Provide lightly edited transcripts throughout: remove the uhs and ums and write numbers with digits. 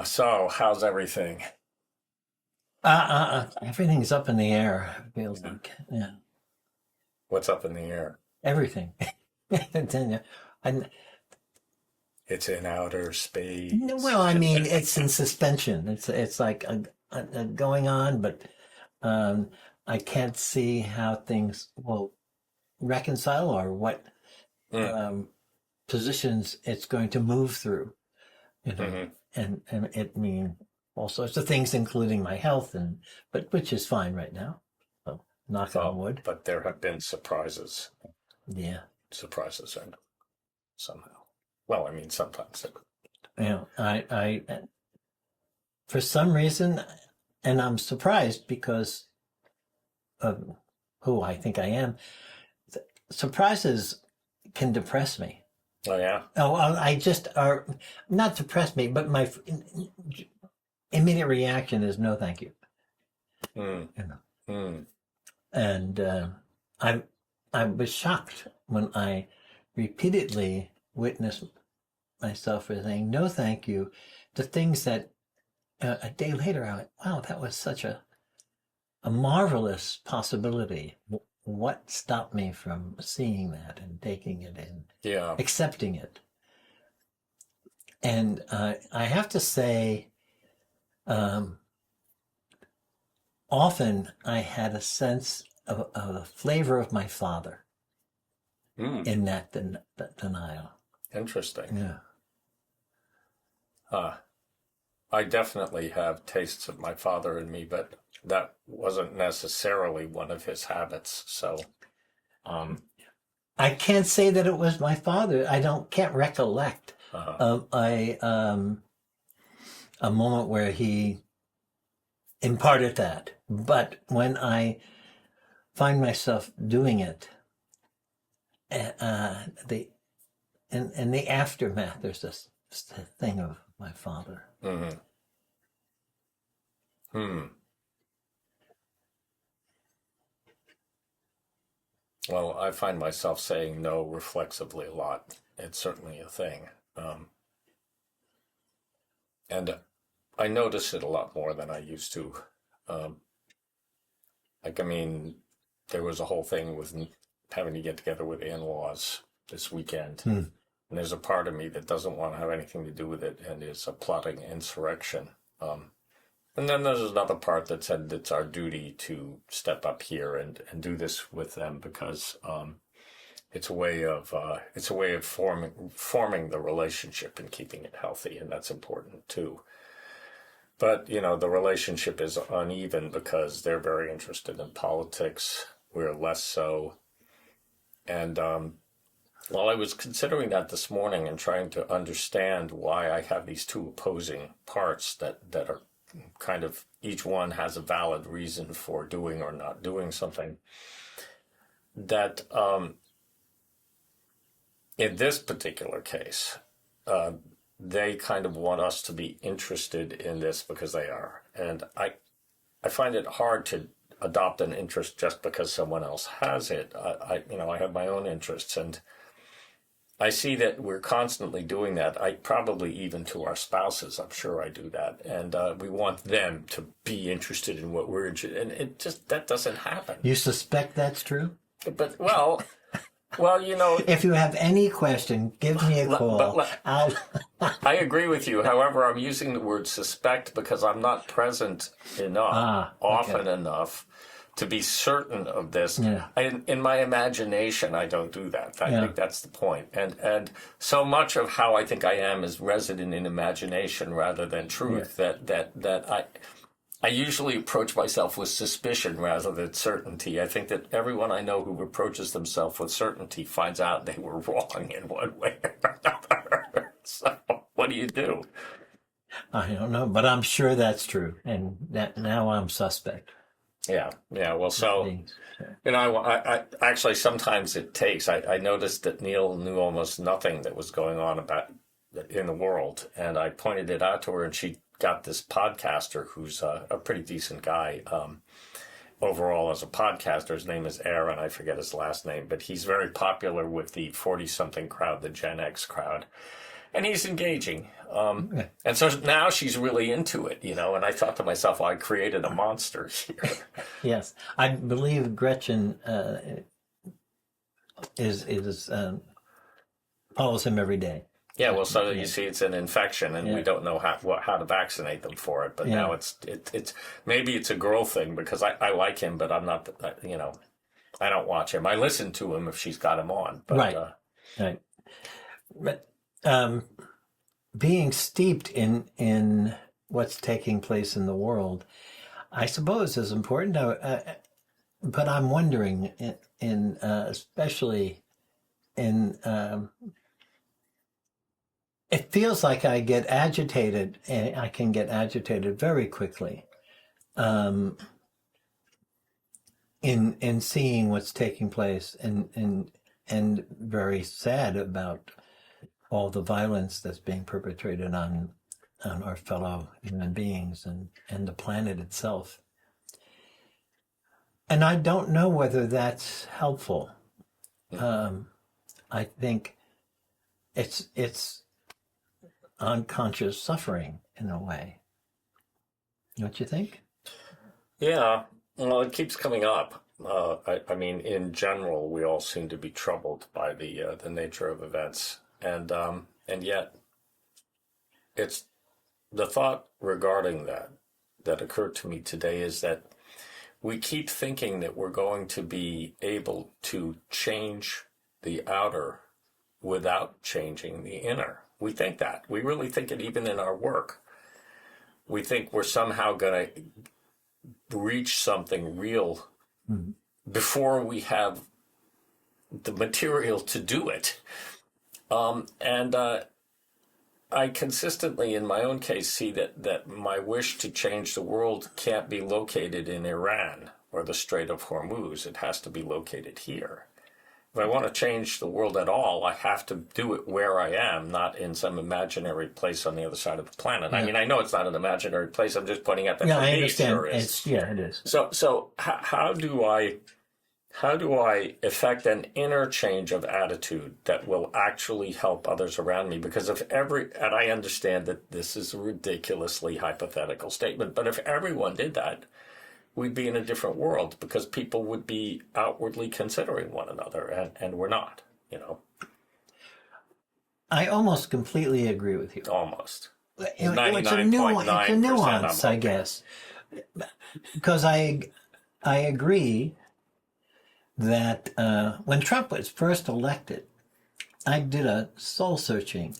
So how's everything? Everything's up in the air. It feels Yeah. like, yeah, What's up in the air? everything. And It's in outer well, space. I mean, it's in suspension. It's like going on, but um, I can't see how things will reconcile or what Mm, um, positions it's going to move through. You know, hmm and it mean all sorts of things, including my health, and but which is fine right now. So, knock on Oh, wood. but there have been surprises. Yeah. Surprises are somehow. Well, I mean, sometimes. For some reason, and I'm surprised because of who I think I am, surprises can depress me. Oh, yeah. Oh, I just are not depress me, but my immediate reaction is no, thank you. Mm, You know, mm, and I I was shocked when I repeatedly witnessed myself as saying no, thank you to things that a day later I went, wow, that was such a marvelous possibility. What stopped me from seeing that and taking it in, yeah. accepting it? And I have to say, um, often I had a sense of the flavor of my father Mm, in that denial. interesting. Yeah. Uh, I definitely have tastes of my father in me, but that wasn't necessarily one of his habits. So, um, I can't say that it was my father. Can't recollect uh, a moment where he imparted that. But when I find myself doing it, the in the aftermath, there's this thing of my father. mm, hmm. Well, I find myself saying no reflexively a lot. It's certainly a thing. Um, and I notice it a lot more than I used to. Um, I mean, there was a whole thing with having to get together with in-laws this weekend. Hmm. And there's a part of me that doesn't want to have anything to do with it and is a plotting insurrection. And then there's another part that said it's our duty to step up here and do this with them because it's a way of forming the relationship and keeping it healthy, and that's important too. But the relationship is uneven because they're very interested in politics. We're less so. And while I was considering that this morning and trying to understand why I have these two opposing parts that are kind of each one has a valid reason for doing or not doing something, that in this particular case, uh, they kind of want us to be interested in this because they are. And I find it hard to adopt an interest just because someone else has it. I have my own interests, and I see that we're constantly doing that. I probably even to our spouses, I'm sure I do that, and we want them to be interested in what we're interested in. And it just that doesn't happen. You suspect that's true? But well, If you have any question, give me a but call. I'll. I agree with you. However, I'm using the word suspect because I'm not present enough, Okay. often enough, to be certain of this. Yeah. In my imagination, I don't do that. I Yeah. think that's the point. And so much of how I think I am is resident in imagination rather than truth. That I usually approach myself with suspicion rather than certainty. I think that everyone I know who approaches themselves with certainty finds out they were wrong in one way or another. So what do you do? I don't know, but I'm sure that's true, and that now I'm suspect. Yeah. Well, so I actually sometimes it takes. I noticed that Neil knew almost nothing that was going on about in the world, and I pointed it out to her, and she got this podcaster who's a pretty decent guy overall as a podcaster. His name is Aaron. I forget his last name, but he's very popular with the 40-something crowd, the Gen X crowd. and he's engaging. Yeah. And so now she's really into it, and I thought to myself, well, I created a monster here. Yes, I believe Gretchen is follows him every day. Yeah, well, so you see, it's an infection, and Yeah. we don't know how to vaccinate them for it. But Yeah. now it's maybe it's a girl thing because I like him, but I'm not, I don't watch him. I listen to him if she's got him on. But, Right. Right. But being steeped in what's taking place in the world, I suppose, is important. But I'm wondering, in especially in it feels like I get agitated, and I can get agitated very quickly. In seeing what's taking place, and very sad about all the violence that's being perpetrated on our fellow human beings and the planet itself. And I don't know whether that's helpful. I think it's unconscious suffering in a way. Don't you think? Yeah, well, it keeps coming up. I mean, in general, we all seem to be troubled by the nature of events, and yet, it's the thought regarding that occurred to me today is that we keep thinking that we're going to be able to change the outer without changing the inner. We think that. We really think it even in our work. We think we're somehow going to reach something real before we have the material to do it. I consistently, in my own case, see that my wish to change the world can't be located in Iran or the Strait of Hormuz. It has to be located here. If I want to change the world at all, I have to do it where I am, not in some imaginary place on the other side of the planet. Yeah. I mean, I know it's not an imaginary place. I'm just pointing out that for I me understand. it sure is. It is. So how do I effect an inner change of attitude that will actually help others around me? Because and I understand that this is a ridiculously hypothetical statement, but if everyone did that, we'd be in a different world because people would be outwardly considering one another, and we're not, I almost completely agree with you. Almost. It's a nuance, I guess. Because I agree that when Trump was first elected, I did a soul searching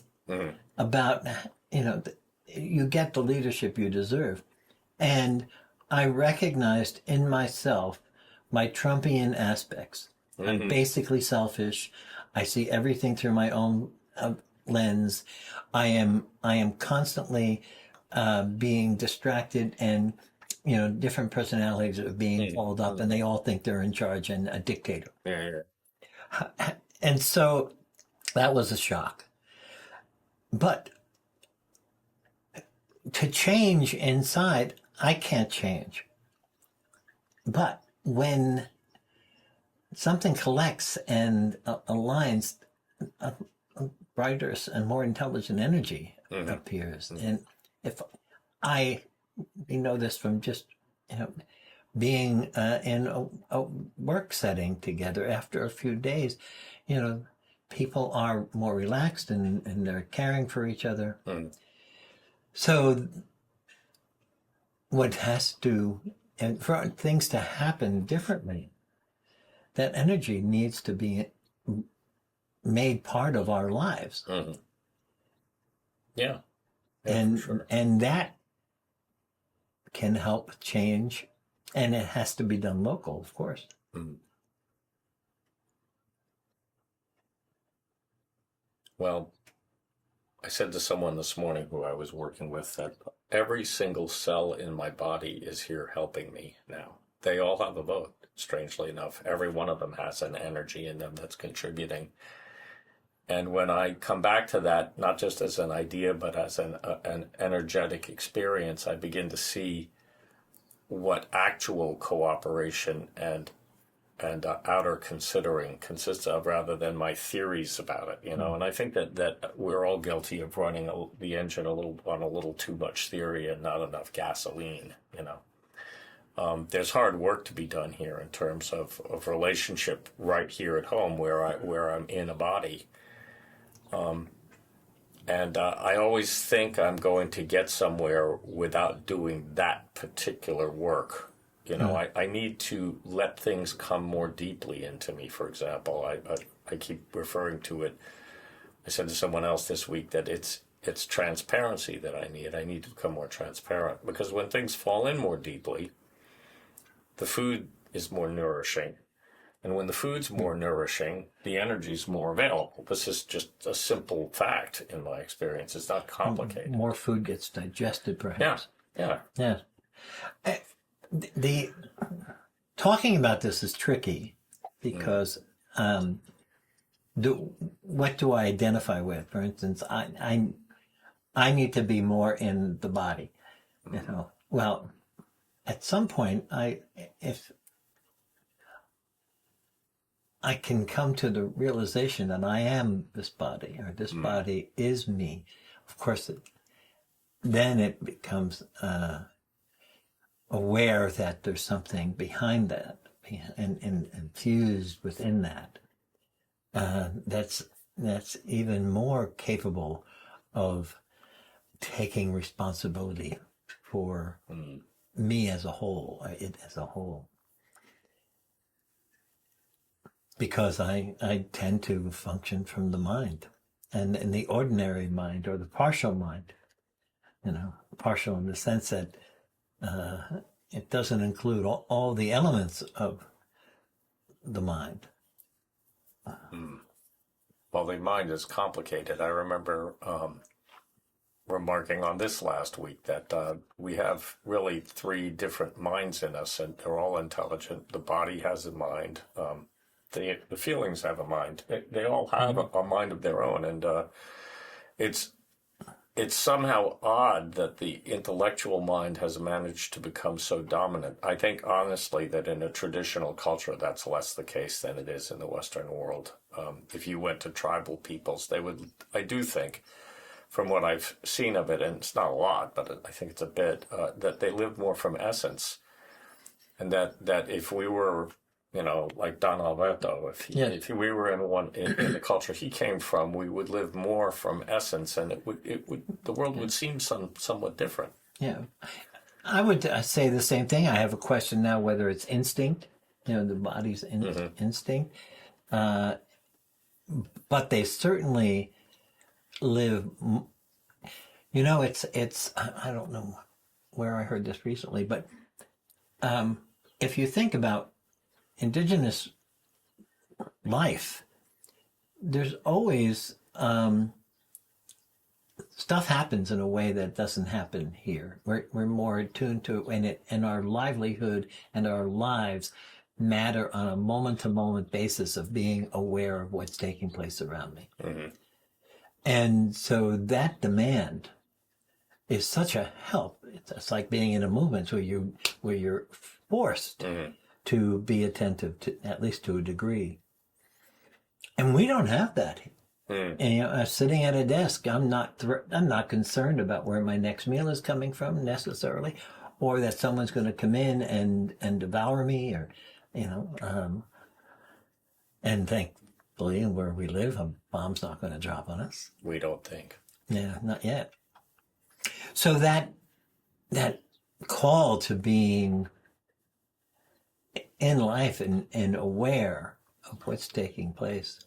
about, you get the leadership you deserve. And I recognized in myself my Trumpian aspects. I'm basically selfish. I see everything through my own lens. I am constantly being distracted, and different personalities are being called up, and they all think they're in charge and a dictator. Yeah. And so that was a shock. But to change inside, I can't change. But when something collects and aligns, a brighter and more intelligent energy appears. And if we know this from just being in a work setting together, after a few days, people are more relaxed and they're caring for each other. So what has to, and for things to happen differently, that energy needs to be made part of our lives. Yeah. And sure. And that can help change, and it has to be done local, of course. Well, I said to someone this morning who I was working with that every single cell in my body is here helping me now. They all have a vote, strangely enough. Every one of them has an energy in them that's contributing. And when I come back to that, not just as an idea, but as an energetic experience, I begin to see what actual cooperation and and outer considering consists of, rather than my theories about it, you know. And I think that we're all guilty of running the engine on a little too much theory and not enough gasoline, you know. There's hard work to be done here in terms of relationship right here at home where I'm in a body. And I always think I'm going to get somewhere without doing that particular work. You know, I need to let things come more deeply into me. For example, I keep referring to it. I said to someone else this week that it's transparency that I need. I need to become more transparent, because when things fall in more deeply, the food is more nourishing. And when the food's more nourishing, the energy's more available. This is just a simple fact in my experience. It's not complicated. More food gets digested, perhaps. Yeah. Yeah. The talking about this is tricky because what do I identify with? For instance, I need to be more in the body. You know, well, at some point, if I can come to the realization that I am this body, or this body is me. Of course, then it becomes aware that there's something behind that and infused within that. That's even more capable of taking responsibility for me as a whole, it as a whole. Because I tend to function from the mind, and in the ordinary mind, or the partial mind, you know, partial in the sense that it doesn't include all the elements of the mind. Well, the mind is complicated. I remember remarking on this last week that we have really 3 different minds in us, and they're all intelligent. The body has a mind. The feelings have a mind. They all have a mind of their own, and it's somehow odd that the intellectual mind has managed to become so dominant. I think honestly that in a traditional culture that's less the case than it is in the Western world. If you went to tribal peoples, I do think, from what I've seen of it, and it's not a lot, but I think it's a bit, that they live more from essence, and that if we were, you know, like Don Alberto, if we were in the culture he came from, we would live more from essence, and the world would seem somewhat different. Yeah, I would say the same thing. I have a question now whether it's instinct, you know, the body's instinct, but they certainly live. You know, it's. I don't know where I heard this recently, but if you think about indigenous life, there's always stuff happens in a way that doesn't happen here. We're more attuned to it, and our livelihood and our lives matter on a moment-to-moment basis of being aware of what's taking place around me. And so that demand is such a help. It's like being in a movement where you're forced to be attentive, to at least to a degree. And we don't have that. And, you know, sitting at a desk, I'm not concerned about where my next meal is coming from necessarily, or that someone's going to come in and devour me, or, you know, and thankfully where we live, a bomb's not going to drop on us. We don't think. Yeah, not yet. So that call to being in life and aware of what's taking place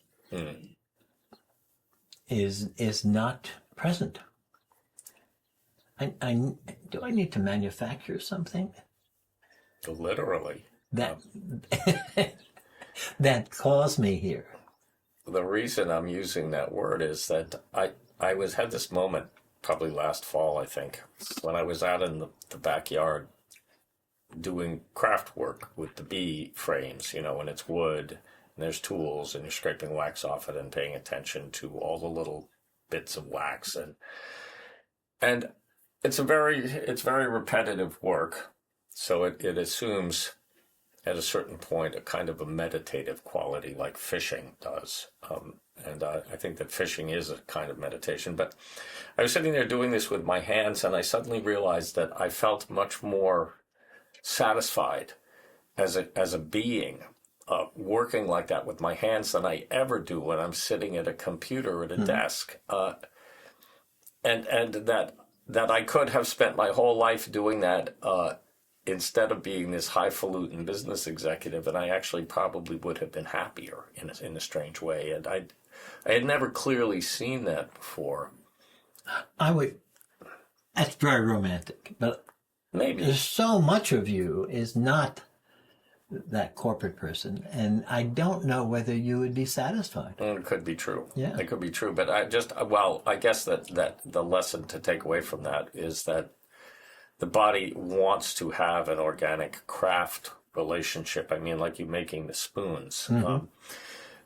is not present. Do I need to manufacture something Literally. that that calls me here? The reason I'm using that word is that I had this moment probably last fall, I think, when I was out in the backyard doing craft work with the bee frames, you know, and it's wood and there's tools and you're scraping wax off it and paying attention to all the little bits of wax, and it's very repetitive work, so it assumes at a certain point a kind of a meditative quality like fishing does. And I think that fishing is a kind of meditation. But I was sitting there doing this with my hands, and I suddenly realized that I felt much more satisfied as a being working like that with my hands than I ever do when I'm sitting at a computer at a desk. And that I could have spent my whole life doing that instead of being this highfalutin business executive, and I actually probably would have been happier in a strange way. And I had never clearly seen that before. That's very romantic, but Maybe. there's so much of you is not that corporate person, and I don't know whether you would be satisfied. It could be true. Yeah. It could be true. But I guess that the lesson to take away from that is that the body wants to have an organic craft relationship. I mean, like you making the spoons.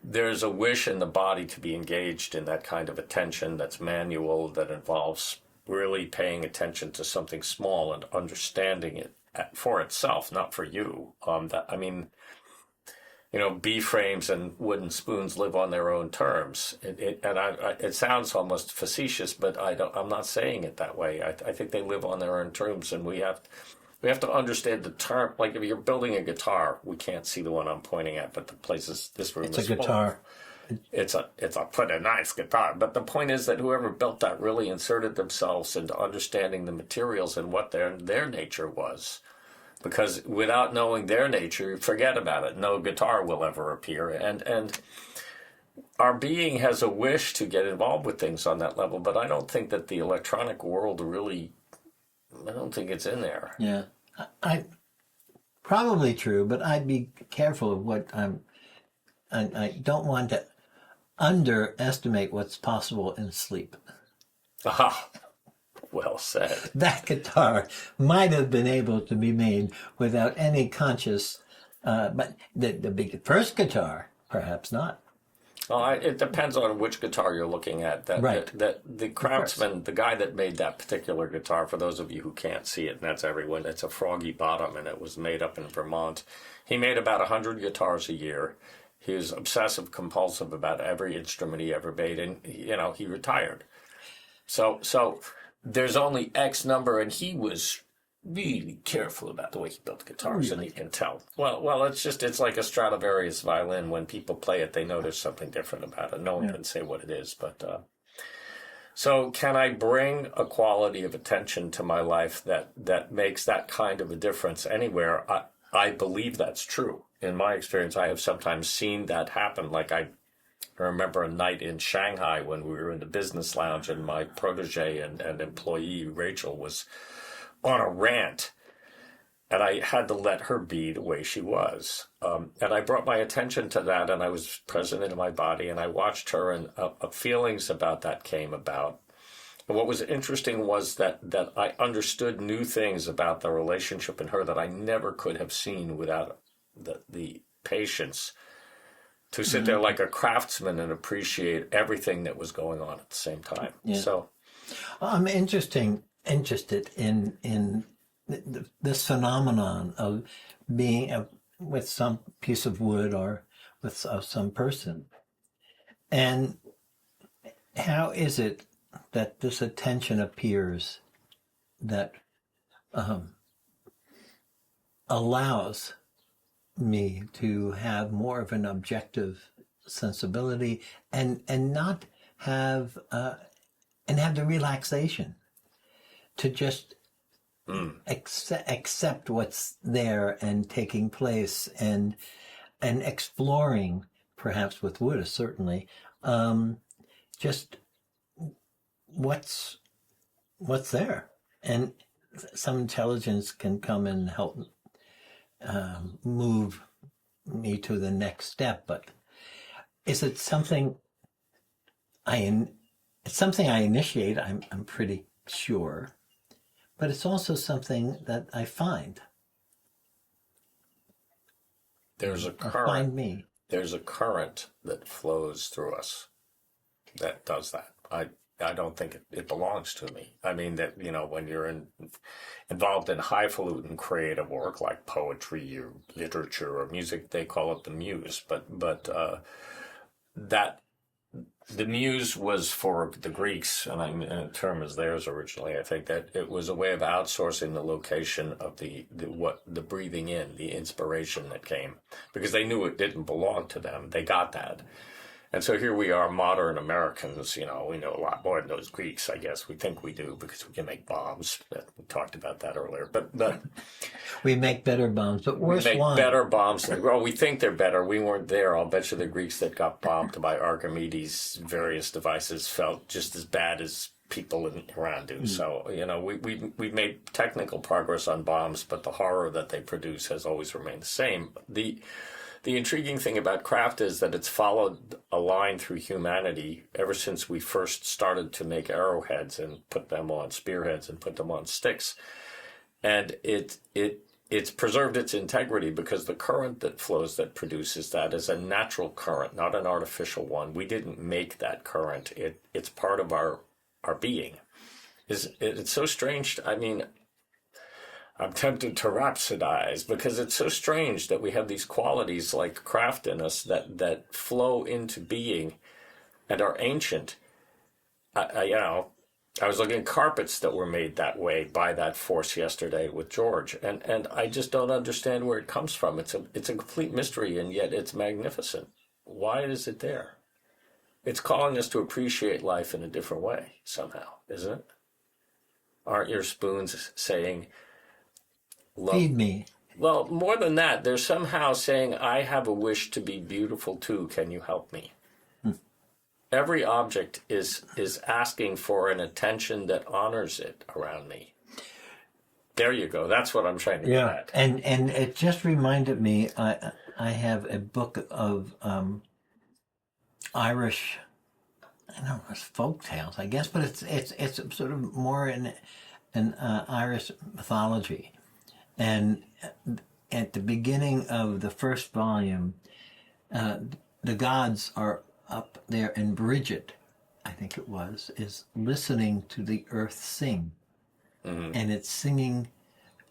There's a wish in the body to be engaged in that kind of attention that's manual, that involves really paying attention to something small and understanding it for itself, not for you. B frames and wooden spoons live on their own terms. It sounds almost facetious, but I'm not saying it that way. I think they live on their own terms, and we have to understand the term. Like if you're building a guitar, we can't see the one I'm pointing at, but the places this room It's is a guitar. It's a pretty nice guitar. But the point is that whoever built that really inserted themselves into understanding the materials and what their nature was. Because without knowing their nature, forget about it. No guitar will ever appear. And our being has a wish to get involved with things on that level, but I don't think that the electronic world really, I don't think it's in there. Yeah, I probably true, but I'd be careful of what I don't want to underestimate what's possible in sleep. Aha. Well said. That guitar might have been able to be made without any conscious, but the first guitar, perhaps not. Well, it depends on which guitar you're looking at. Right. That the craftsman, the guy that made that particular guitar, for those of you who can't see it, and that's everyone, it's a Froggy Bottom, and it was made up in Vermont. He made about 100 guitars a year. He was obsessive compulsive about every instrument he ever made, and he retired. So there's only X number, and he was really careful about the way he built guitars, and you can tell. Well, it's like a Stradivarius violin. When people play it, they notice something different about it. No one can say what it is, but so can I bring a quality of attention to my life that makes that kind of a difference anywhere? I believe that's true. In my experience, I have sometimes seen that happen. Like I remember a night in Shanghai when we were in the business lounge, and my protege and employee, Rachel, was on a rant, and I had to let her be the way she was. And I brought my attention to that, and I was present in my body, and I watched her, and feelings about that came about. And what was interesting was that I understood new things about the relationship in her that I never could have seen without the patience to sit there like a craftsman and appreciate everything that was going on at the same time. Yeah. So I'm interested in this phenomenon of being with some piece of wood or with some person. And how is it that this attention appears that allows me to have more of an objective sensibility and not have and have the relaxation to just accept what's there and taking place and exploring, perhaps with wood certainly, just what's there, and some intelligence can come and help move me to the next step. But is it something it's something I initiate? I'm pretty sure, but it's also something that I find. there's a Find current. me. There's a current that flows through us that does that. I don't think it belongs to me. I mean that, you know, when you're involved in highfalutin creative work like poetry or literature or music, they call it the muse. But that the muse was for the Greeks, and the term is theirs originally. I think that it was a way of outsourcing the location of the breathing in, the inspiration that came, because they knew it didn't belong to them. They got that. And so here we are, modern Americans, you know, we know a lot more than those Greeks, I guess. We think we do because we can make bombs. We talked about that earlier. But we make better bombs, but worse we make wine. better bombs. Well, we think they're better. We weren't there. I'll bet you the Greeks that got bombed by Archimedes' various devices felt just as bad as people in Iran do. So, you know, we've made technical progress on bombs, but the horror that they produce has always remained the same. The intriguing thing about craft is that it's followed a line through humanity ever since we first started to make arrowheads and put them on spearheads and put them on sticks. And it's preserved its integrity because the current that flows that produces that is a natural current, not an artificial one. We didn't make that current. It's part of our being. It's so strange. I mean, I'm tempted to rhapsodize because it's so strange that we have these qualities like craft in us that flow into being and are ancient. I was looking at carpets that were made that way by that force yesterday with George, and I just don't understand where it comes from. It's a complete mystery, and yet it's magnificent. Why is it there? It's calling us to appreciate life in a different way somehow, isn't it? Aren't your spoons saying, Feed me. Well, more than that, they're somehow saying, I have a wish to be beautiful too. Can you help me? Every object is asking for an attention that honors it around me. There you go. That's what I'm trying to get at. And it just reminded me, I have a book of Irish, I don't know, it's folk tales, I guess, but it's sort of more in Irish mythology. And at the beginning of the first volume, the gods are up there, and Bridget, I think it was, is listening to the earth sing. Mm-hmm. And it's singing,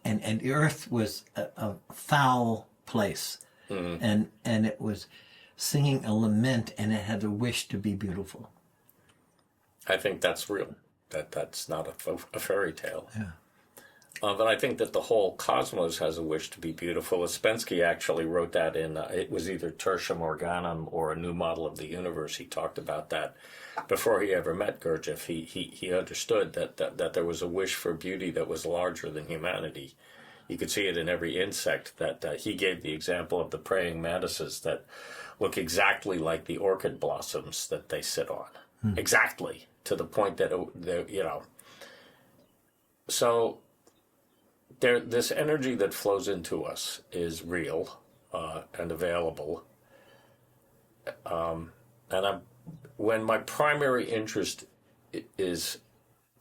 and the earth was a foul place. Mm-hmm. And it was singing a lament, and it had a wish to be beautiful. I think that's real. That's not a fairy tale. Yeah. But I think that the whole cosmos has a wish to be beautiful. Ouspensky actually wrote that in, it was either Tertium Organum or A New Model of the Universe. He talked about that before he ever met Gurdjieff. He understood that there was a wish for beauty that was larger than humanity. You could see it in every insect. That he gave the example of the praying mantises that look exactly like the orchid blossoms that they sit on. Exactly, to the point that, you know. So this energy that flows into us is real and available. When my primary interest is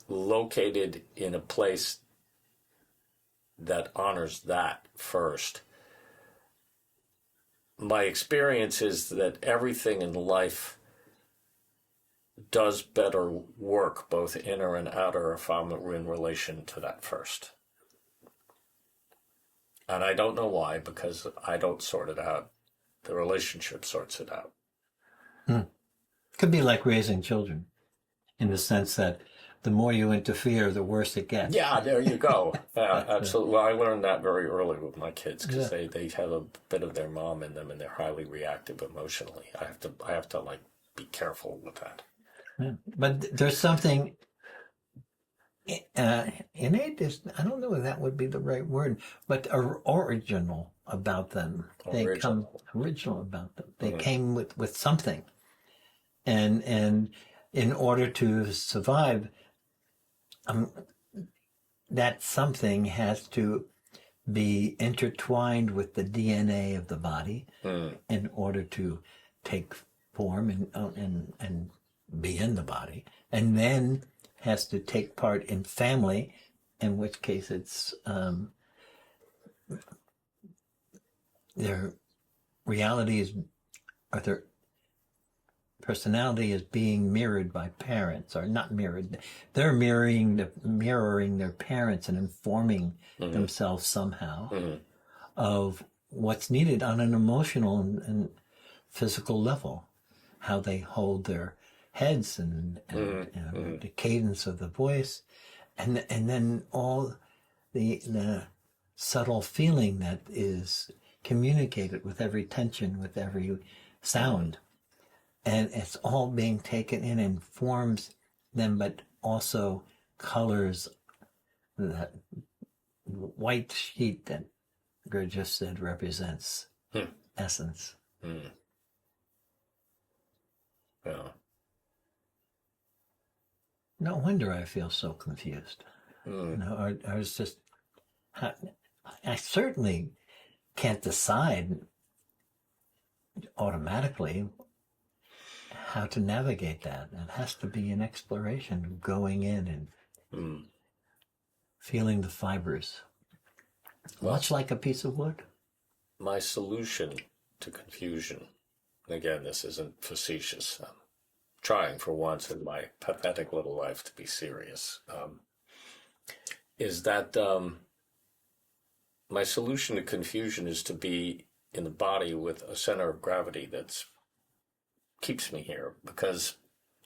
located in a place that honors that first, my experience is that everything in life does better work, both inner and outer, if I'm in relation to that first. And I don't know why, because I don't sort it out. The relationship sorts it out. Could be like raising children, in the sense that the more you interfere, the worse it gets. Yeah, there you go. Absolutely. Well, I learned that very early with my kids, because they have a bit of their mom in them, and they're highly reactive emotionally. I have to like be careful with that. Yeah. But there's something innate, I don't know if that would be the right word, but original about them. Original about them. They came with something. And in order to survive, that something has to be intertwined with the DNA of the body in order to take form and be in the body, and then has to take part in family, in which case it's their realities are their personality is being mirrored by parents, or not mirrored. They're mirroring their parents and informing themselves somehow of what's needed on an emotional and physical level, how they hold their heads and the cadence of the voice, and then all the subtle feeling that is communicated with every tension, with every sound. And it's all being taken in and forms them, but also colors that white sheet that Gurdjieff said represents essence. Yeah. No wonder I feel so confused. I was just, I certainly can't decide automatically how to navigate that. It has to be an exploration, going in and feeling the fibers, much like a piece of wood. My solution to confusion, and again, this isn't facetious, I'm trying for once in my pathetic little life to be serious, is that my solution to confusion is to be in the body with a center of gravity that keeps me here, because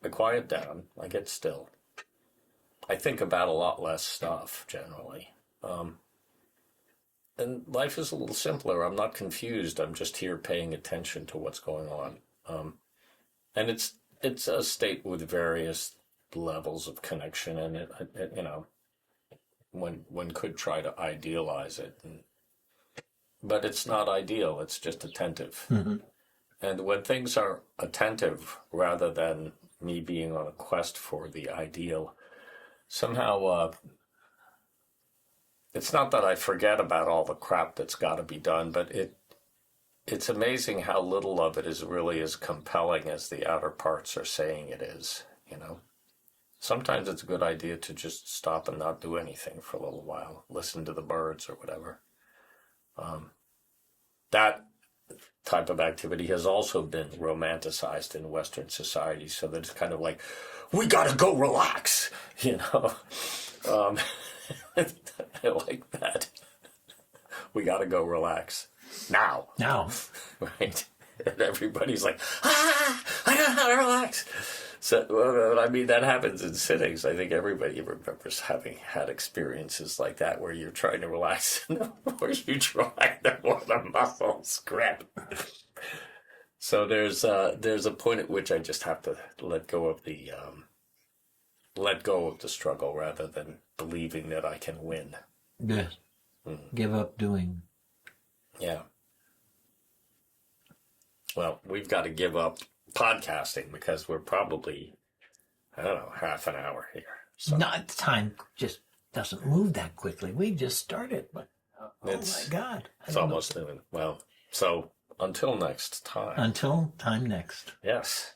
I quiet down, I get still, I think about a lot less stuff generally. And life is a little simpler. I'm not confused. I'm just here paying attention to what's going on. And it's a state with various levels of connection, and it one could try to idealize it, but it's not ideal. It's just attentive. And when things are attentive, rather than me being on a quest for the ideal, somehow it's not that I forget about all the crap that's got to be done, but it's amazing how little of it is really as compelling as the outer parts are saying it is, Sometimes it's a good idea to just stop and not do anything for a little while, listen to the birds or whatever. That type of activity has also been romanticized in Western society, so that it's kind of like, we gotta go relax, I like that. We gotta go relax. Now. Right? And everybody's like, I don't know how to relax. So, that happens in sittings. I think everybody remembers having had experiences like that where you're trying to relax, and the more you try, the more the muscles grip. So there's a point at which I just have to let go of the struggle rather than believing that I can win. Yes. Give up doing. Yeah. Well, we've got to give up podcasting because we're probably, half an hour here. So. Not time just doesn't move that quickly. We just started, but my God. It's almost noon. Well, so until next time. Until time next. Yes.